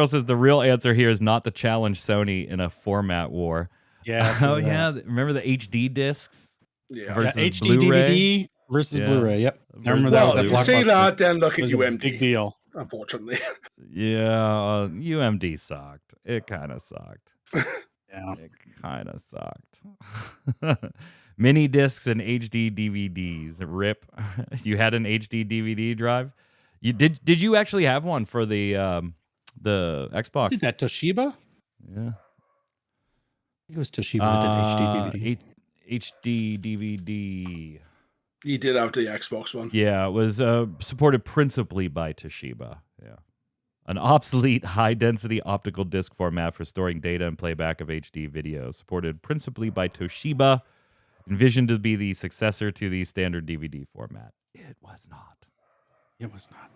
says the real answer here is not to challenge Sony in a format war. Yeah. Oh yeah. Remember the HD discs? Yeah. Versus HD Blu-ray? DVD versus Blu-ray. Yep. I remember Well, that. if you say that, then look at UMD. Big deal. Unfortunately. Yeah. UMD sucked. It kind of sucked. Yeah. It kind of sucked. Mini discs and HD DVDs. Rip. You had an HD DVD drive? You did you actually have one for the Xbox? Is that Toshiba? Yeah. I think it was Toshiba that did HD DVD. HD DVD. He did have the Xbox one. Yeah, it was supported principally by Toshiba. Yeah. An obsolete high-density optical disc format for storing data and playback of HD video, supported principally by Toshiba, envisioned to be the successor to the standard DVD format. It was not. It was not.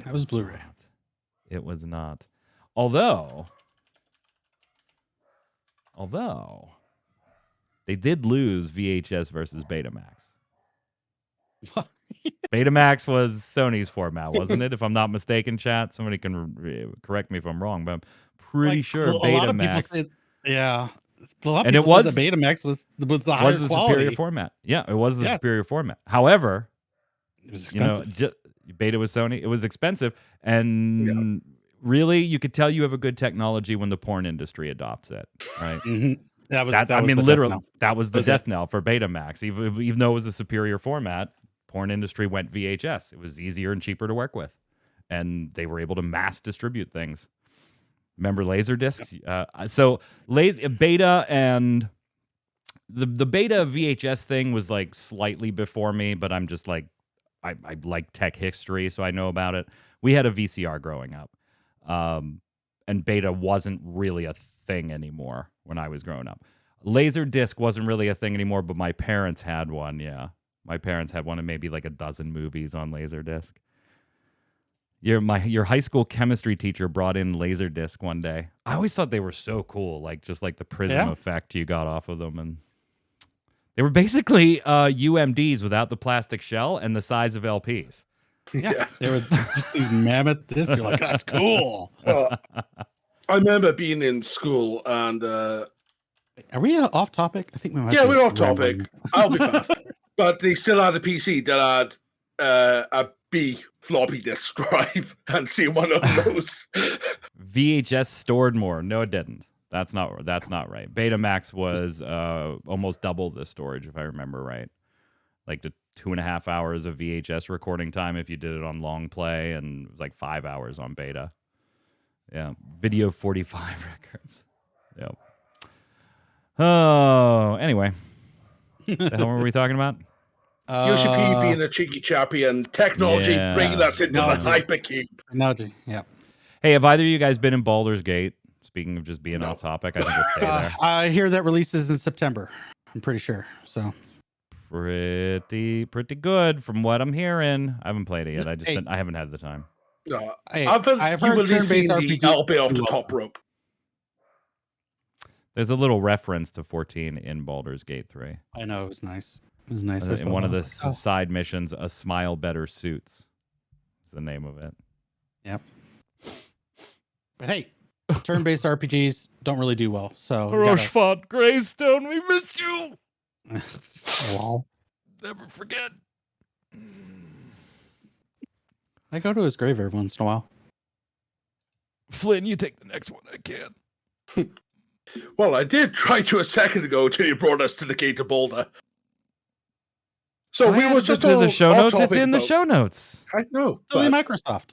That was Blu-ray. Not. It was not. Although they did lose VHS versus Betamax. Betamax was Sony's format, wasn't it? If I'm not mistaken, chat. Somebody can correct me if I'm wrong, but I'm pretty sure Betamax. A lot of people said, yeah. A lot of and people it was said the Betamax was the higher was the quality. superior format. Yeah, it was the superior format. However, it was expensive. Beta was Sony. It was expensive, and really, you could tell you have a good technology when the porn industry adopts it, right? Mm-hmm. That was literally, that was the death knell for Betamax. Even though it was a superior format, porn industry went VHS. It was easier and cheaper to work with, and they were able to mass distribute things. Remember laser discs? So Beta and the Beta VHS thing was like slightly before me, but I'm just like I like tech history, so I know about it. We had a VCR growing up, and Beta wasn't really a thing anymore when I was growing up. Laser disc wasn't really a thing anymore, but my parents had one. Yeah, My parents had one of maybe like a dozen movies on Laserdisc. Your high school chemistry teacher brought in Laserdisc one day. I always thought they were so cool, like just like the prism effect you got off of them, and they were basically UMDs without the plastic shell and the size of LPs. Yeah, they were just these mammoth discs. You're like, that's cool. I remember being in school and are we off topic? I think we might. Yeah, we're off topic. I'll be fast. But they still had a PC that had a B floppy disk drive, and see one of those. VHS stored more. No, it didn't. That's not right. Betamax was almost double the storage, if I remember right. Like the 2.5 hours of VHS recording time if you did it on long play, and it was like 5 hours on beta. Yeah, video 45 records. Yep. Oh, anyway. The hell were we talking about? Yoshi P being a cheeky chappy and technology bringing us into the hypercube. Technology, yeah. Hey, have either of you guys been in Baldur's Gate? Speaking of just being off topic, I think we'll stay there. I hear that releases in September. I'm pretty sure. So pretty good from what I'm hearing. I haven't played it yet. I haven't had the time. No, I've heard turn-based RPG LP off the top rope. There's a little reference to 14 in Baldur's Gate 3. I know, it was nice. It was nice. In one of the side missions, A Smile Better Suits is the name of it. Yep. But hey, turn-based RPGs don't really do well. So Rochefort Greystone, we miss you. Wow. Never forget. I go to his grave every once in a while. Flynn, you take the next one. I can't. Well, I did try to a second ago until you brought us to the Gate of Boulder. So we were just in the show notes. It's in the show notes. I know. It's only Microsoft.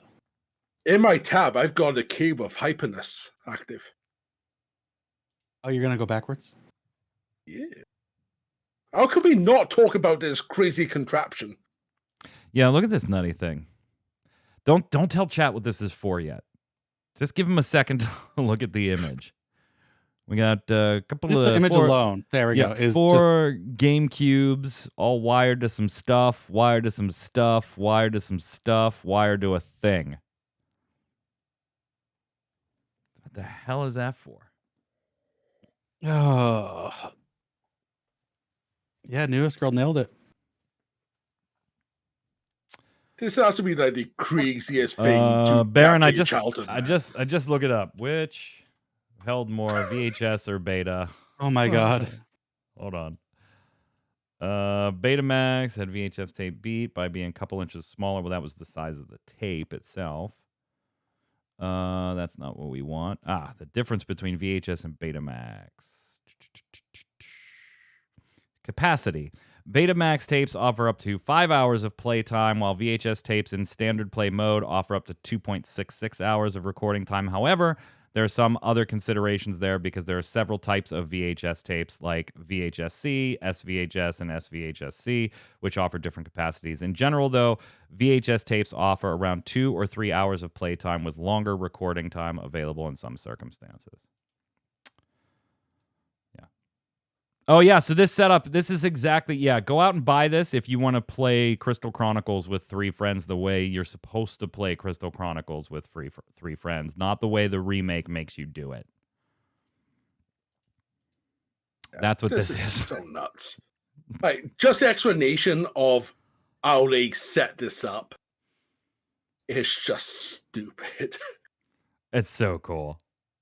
In my tab, I've got a cube of hyperness active. Oh, you're gonna go backwards? Yeah. How can we not talk about this crazy contraption? Yeah, look at this nutty thing. Don't tell chat what this is for yet. Just give him a second to look at the image. We got a couple just of the image alone. There we go. Is 4 GameCubes all wired to some stuff, wired to some stuff, wired to some stuff, wired to a thing. What the hell is that for? Oh. Yeah, Newest Girl nailed it. This has to be like the craziest thing. To Baron, I just look it up. Which held more, VHS or beta? Oh my god. Hold on. Betamax had VHS tape beat by being a couple inches smaller. Well, that was the size of the tape itself. That's not what we want. The difference between VHS and Betamax. Capacity. Betamax tapes offer up to 5 hours of playtime, while VHS tapes in standard play mode offer up to 2.66 hours of recording time. However, there are some other considerations there because there are several types of VHS tapes like VHS-C, SVHS, and SVHS-C, which offer different capacities. In general, though, VHS tapes offer around 2 or 3 hours of playtime with longer recording time available in some circumstances. Oh, yeah, so this setup, this is exactly, go out and buy this if you want to play Crystal Chronicles with 3 friends the way you're supposed to play Crystal Chronicles with 3 friends, not the way the remake makes you do it. That's what this is. So nuts. Like, just the explanation of how they set this up is just stupid. It's so cool.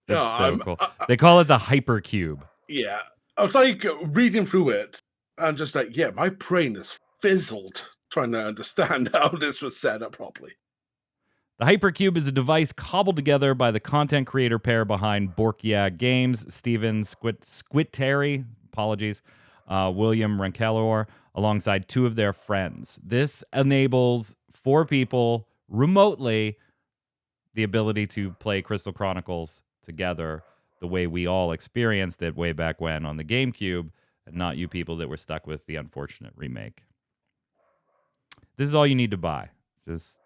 It's cool. They call it the Hypercube. Yeah. I was like reading through it and just like, my brain is fizzled trying to understand how this was set up properly. The Hypercube is a device cobbled together by the content creator pair behind Borkia Games, Steven Squiteri, William Rankelor, alongside 2 of their friends. This enables 4 people remotely the ability to play Crystal Chronicles together the way we all experienced it way back when on the GameCube, and not you people that were stuck with the unfortunate remake. This is all you need to buy. Just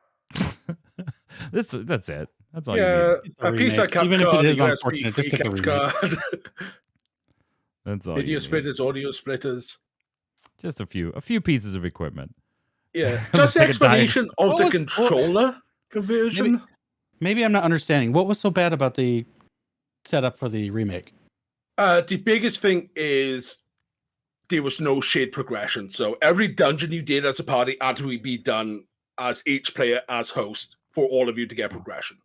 that's it. That's all you need. A piece of even if it is unfortunate, just get the remake. That's all. Video splitters, audio splitters. Just a few pieces of equipment. Yeah, Looks just the like a explanation of What the was- controller conversion. Maybe I'm not understanding. What was so bad about the setup for the remake? The biggest thing is there was no shared progression. So every dungeon you did as a party had to be done as each player as host for all of you to get progression.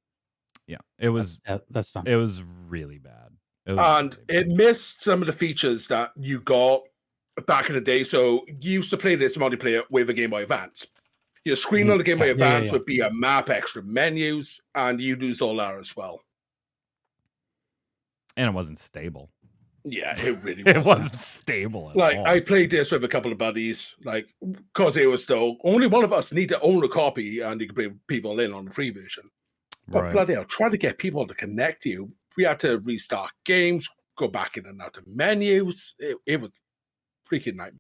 Yeah, it was That's dumb. it was really bad. And it missed some of the features that you got back in the day. So you used to play this multiplayer with a Game Boy Advance. Your screen on the Game Boy Advance would be a map, extra menus, and you lose all that as well. And it wasn't stable. Yeah, it really It wasn't stable at all. I played this with a couple of buddies, because it was still only one of us need to own a copy, and you can bring people in on the free version. But Right. bloody hell, trying to get people to connect to you, we had to restart games, go back in and out of menus. It was freaking nightmare.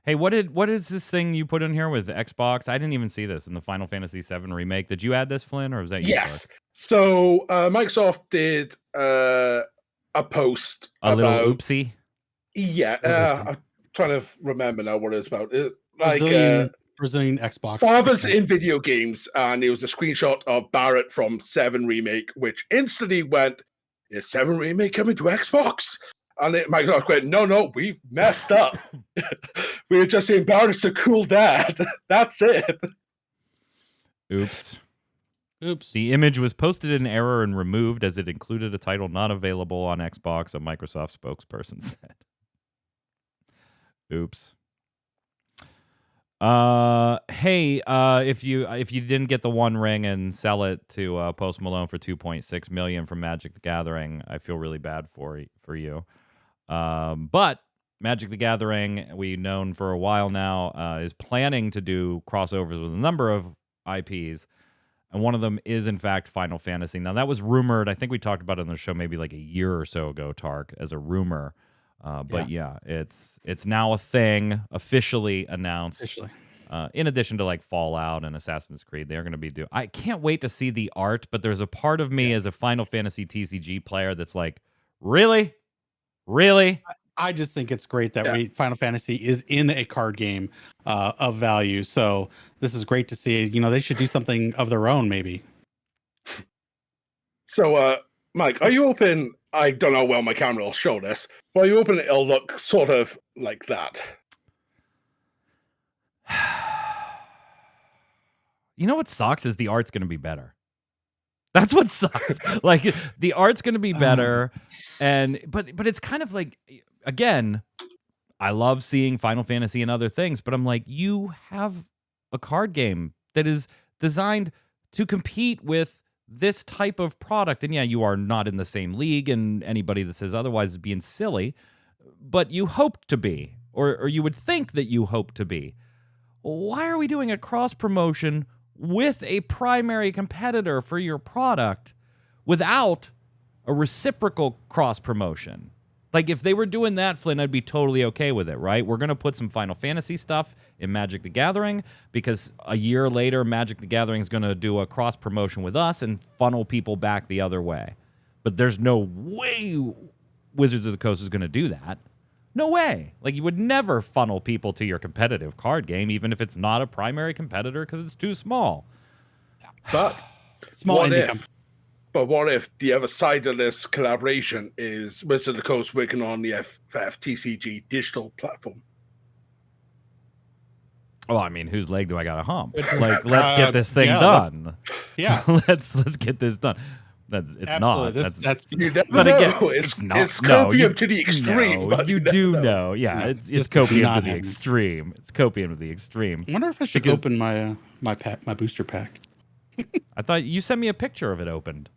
Hey, what is this thing you put in here with Xbox? I didn't even see this in the Final Fantasy VII remake. Did you add this, Flynn, or was that you? Yes. So Microsoft did a post A about little oopsie. Yeah, I'm trying to remember now what it's about. Brazilian Xbox. Fathers in video games, and it was a screenshot of Barrett from 7 Remake, which instantly went, is 7 Remake coming to Xbox? And Microsoft went, no, we've messed up. We were just saying Barrett's a cool dad. That's it. Oops. Oops. The image was posted in error and removed as it included a title not available on Xbox, a Microsoft spokesperson said. Oops. Hey, if you didn't get the One Ring and sell it to Post Malone for $2.6 million from Magic the Gathering, I feel really bad for you. But Magic the Gathering, we've known for a while now, is planning to do crossovers with a number of IPs, and one of them is in fact Final Fantasy. Now that was rumored. I think we talked about it on the show maybe like a year or so ago, Tark, as a rumor. But yeah, it's now a thing, officially announced. In addition to like Fallout and Assassin's Creed, they're going to be doing. I can't wait to see the art, but there's a part of me as a Final Fantasy TCG player that's like, really? I just think it's great that Final Fantasy is in a card game of value. So this is great to see. You know, they should do something of their own, maybe. So, Mike, are you open? I don't know how well my camera will show this, but are you open? It'll look sort of like that. You know what sucks is the art's going to be better. That's what sucks. Like the art's going to be better, but it's kind of like, again, I love seeing Final Fantasy and other things, but I'm like, you have a card game that is designed to compete with this type of product, and yeah, you are not in the same league, and anybody that says otherwise is being silly, but you hope to be, or you would think that you hope to be. Why are we doing a cross promotion with a primary competitor for your product without a reciprocal cross promotion? Like if they were doing that, Flynn, I'd be totally okay with it, right? We're going to put some Final Fantasy stuff in Magic the Gathering because a year later, Magic the Gathering is going to do a cross promotion with us and funnel people back the other way. But there's no way Wizards of the Coast is going to do that. No way. Like you would never funnel people to your competitive card game, even if it's not a primary competitor because it's too small. But what if the other side of this collaboration is Wizards of the Coast working on the FFTCG digital platform? Well, I mean, whose leg do I got to hump? Like, let's get this thing done. Let's get this done. It's absolutely not. That's you never but know. Again, it's not. It's copium to the No, extreme. But you do know. Yeah, it's copium to the extreme. It's copium to the extreme. I wonder if I should open my my booster pack. I thought you sent me a picture of it opened.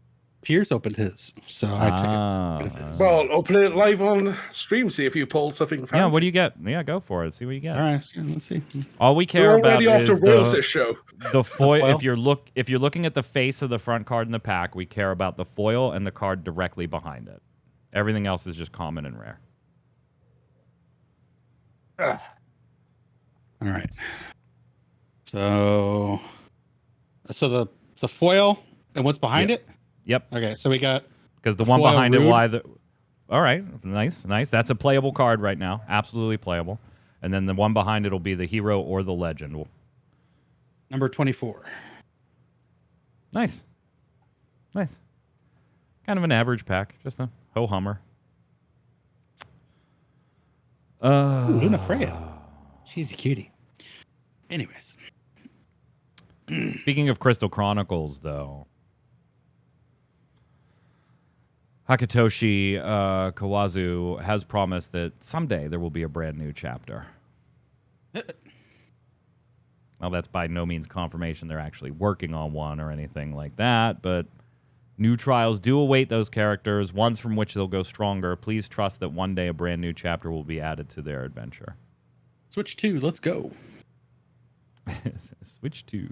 Piers opened his, so I took it. Well, open it live on stream. See if you pull something fancy. Yeah, what do you get? Yeah, go for it. See what you get. All right, let's see. All we care about is the foil. foil. If you're looking at the face of the front card in the pack, we care about the foil and the card directly behind it. Everything else is just common and rare. All right. So the foil and what's behind it? Yep. Okay, so we got because the one behind it. Why the All right. Nice. That's a playable card right now. Absolutely playable. And then the one behind it will be the hero or the legend. Number 24. Nice. Kind of an average pack. Just a ho-hummer. Ooh, Luna Freya. She's a cutie. Anyways. Speaking of Crystal Chronicles, though, Hakatoshi Kawazu has promised that someday there will be a brand new chapter. Well, that's by no means confirmation they're actually working on one or anything like that, but new trials do await those characters, ones from which they'll go stronger. Please trust that one day a brand new chapter will be added to their adventure. Switch 2, let's go. Switch 2.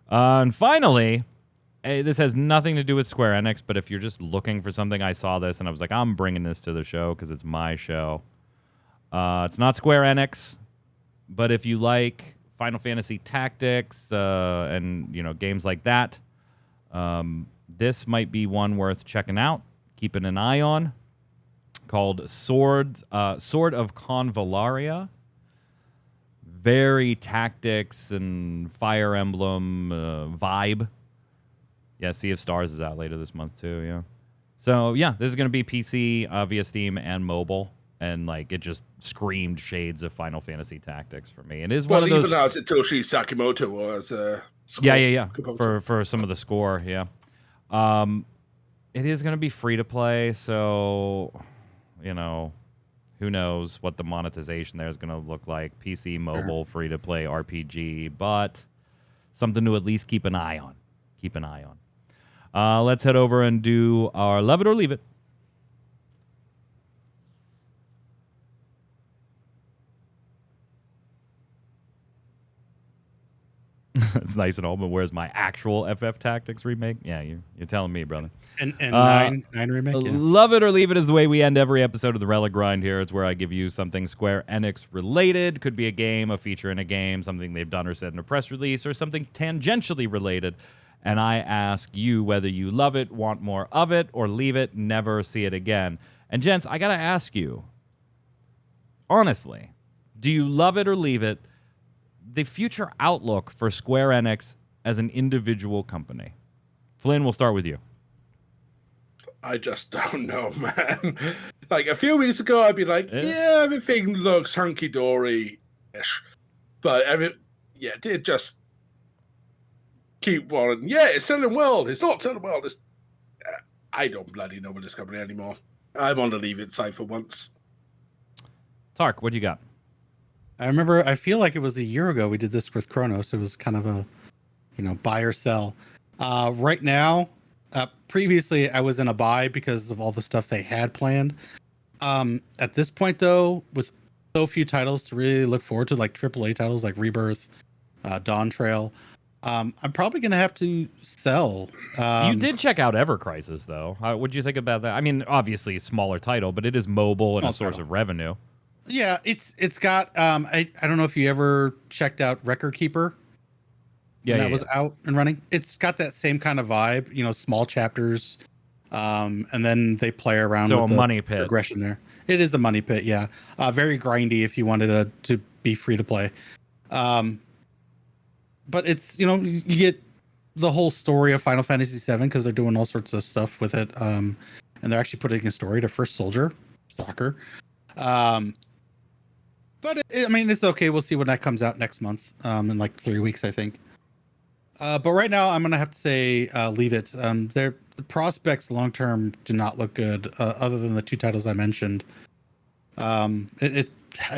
And finally, this has nothing to do with Square Enix, but if you're just looking for something, I saw this and I was like, I'm bringing this to the show because it's my show. It's not Square Enix, but if you like Final Fantasy Tactics and games like that, this might be one worth checking out, keeping an eye on. Called Sword of Convallaria. Very tactics and Fire Emblem vibe. Yeah, Sea of Stars is out later this month too, yeah. So, yeah, this is going to be PC via Steam and mobile. And, like, it just screamed shades of Final Fantasy Tactics for me. It is one of those... even as Satoshi Sakimoto was Yeah. For some of the score, yeah. It is going to be free to play, so, who knows what the monetization there is going to look like. PC, mobile, free to play RPG, but something to at least keep an eye on. Let's head over and do our Love It or Leave It. It's nice and all, but where's my actual FF Tactics remake? Yeah, you're telling me, brother. And 9 remake? Yeah. Love It or Leave It is the way we end every episode of the Relic Grind here. It's where I give you something Square Enix related. Could be a game, a feature in a game, something they've done or said in a press release, or something tangentially related. And I ask you whether you love it, want more of it, or leave it, never see it again. And gents, I got to ask you, honestly, do you love it or leave it? The future outlook for Square Enix as an individual company. Flynn, we'll start with you. I just don't know, man. Like a few weeks ago, I'd be like, yeah everything looks hunky-dory-ish. But it just keep wanting, it's selling well. It's not selling well. I don't bloody know with this company anymore. I want to leave it side for once. Tark, what do you got? I feel like it was a year ago we did this with Kronos. It was kind of a, buy or sell. Right now, previously I was in a buy because of all the stuff they had planned. At this point, though, with so few titles to really look forward to, like AAA titles like Rebirth, Dawn Trail, I'm probably going to have to sell. You did check out Ever Crisis, though. What did you think about that? I mean, obviously, smaller title, but it is mobile and a source of revenue. Yeah, it's got I don't know if you ever checked out Record Keeper. That was out and running. It's got that same kind of vibe, small chapters, and then they play around with a money pit progression there. It is a money pit, yeah. Very grindy if you wanted to be free to play. But it's you get the whole story of Final Fantasy VII because they're doing all sorts of stuff with it, and they're actually putting a story to First Soldier. Shocker. But it's okay. We'll see when that comes out next month, in like 3 weeks, I think. But right now, I'm gonna have to say leave it. The prospects long term do not look good, other than the 2 titles I mentioned. I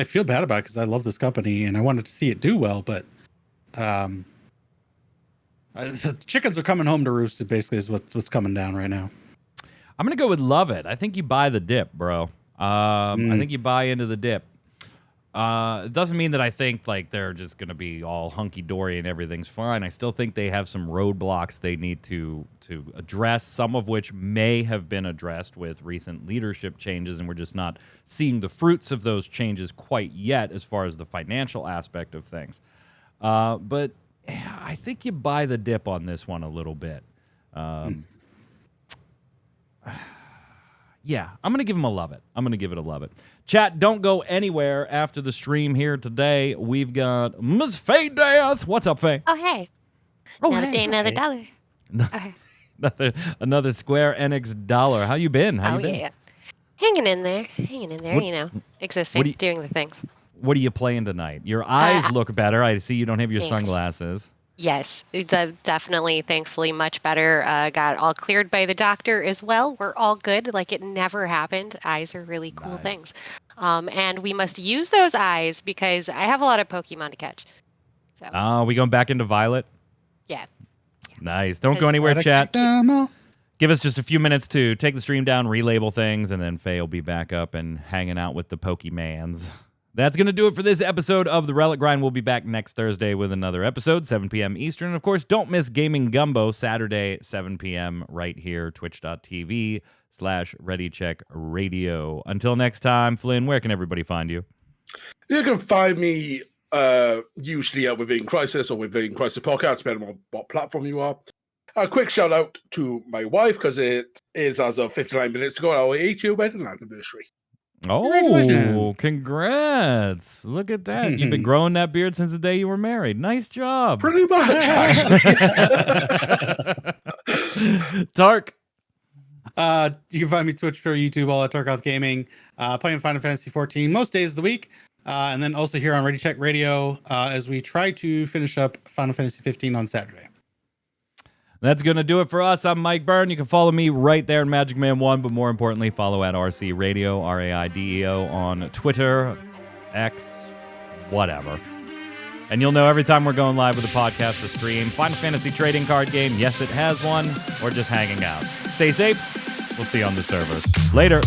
feel bad about it because I love this company and I wanted to see it do well, but the chickens are coming home to roost. Basically, is what's coming down right now. I'm gonna go with love it. I think you buy the dip, bro. I think you buy into the dip. It doesn't mean that I think like they're just going to be all hunky-dory and everything's fine. I still think they have some roadblocks they need to address, some of which may have been addressed with recent leadership changes, and we're just not seeing the fruits of those changes quite yet as far as the financial aspect of things. But I think you buy the dip on this one a little bit. Yeah, I'm going to give him a love it. I'm going to give it a love it. Chat, don't go anywhere after the stream here today. We've got Miss Faye Death. What's up, Faye? Oh, hey. Another day, another dollar. Another Square Enix dollar. How you been? How you been? Yeah. Hanging in there, existing, doing the things. What are you playing tonight? Your eyes look better. I see you don't have your sunglasses. Yes, it's definitely, thankfully, much better. Got all cleared by the doctor as well. We're all good, like it never happened. Eyes are really cool things. And we must use those eyes because I have a lot of Pokemon to catch. So. We going back into Violet? Yeah. Nice. Don't go anywhere, chat. Give us just a few minutes to take the stream down, relabel things, and then Faye will be back up and hanging out with the Pokemans. That's going to do it for this episode of the Relic Grind. We'll be back next Thursday with another episode, 7 p.m. Eastern. And of course, don't miss Gaming Gumbo, Saturday, 7 p.m. right here, twitch.tv/ReadyCheckRadio. Until next time, Flynn, where can everybody find you? You can find me usually within Crisis or within Crisis Podcast, depending on what platform you are. A quick shout out to my wife, because it is, as of 59 minutes ago, our 8-year wedding anniversary. Oh, congrats. Look at that. You've been growing that beard since the day you were married. Nice job. Pretty much, actually. Tark. You can find me Twitch or YouTube, all at Tarkoth Gaming, playing Final Fantasy XIV most days of the week. And then also here on Ready Check Radio as we try to finish up Final Fantasy XV on Saturday. That's going to do it for us. I'm Mike Byrne. You can follow me right there in Magic Man 1, but more importantly, follow at RC Radio, RAIDEO on Twitter, X, whatever. And you'll know every time we're going live with a podcast or stream. Final Fantasy trading card game, yes, it has one, or just hanging out. Stay safe. We'll see you on the servers. Later.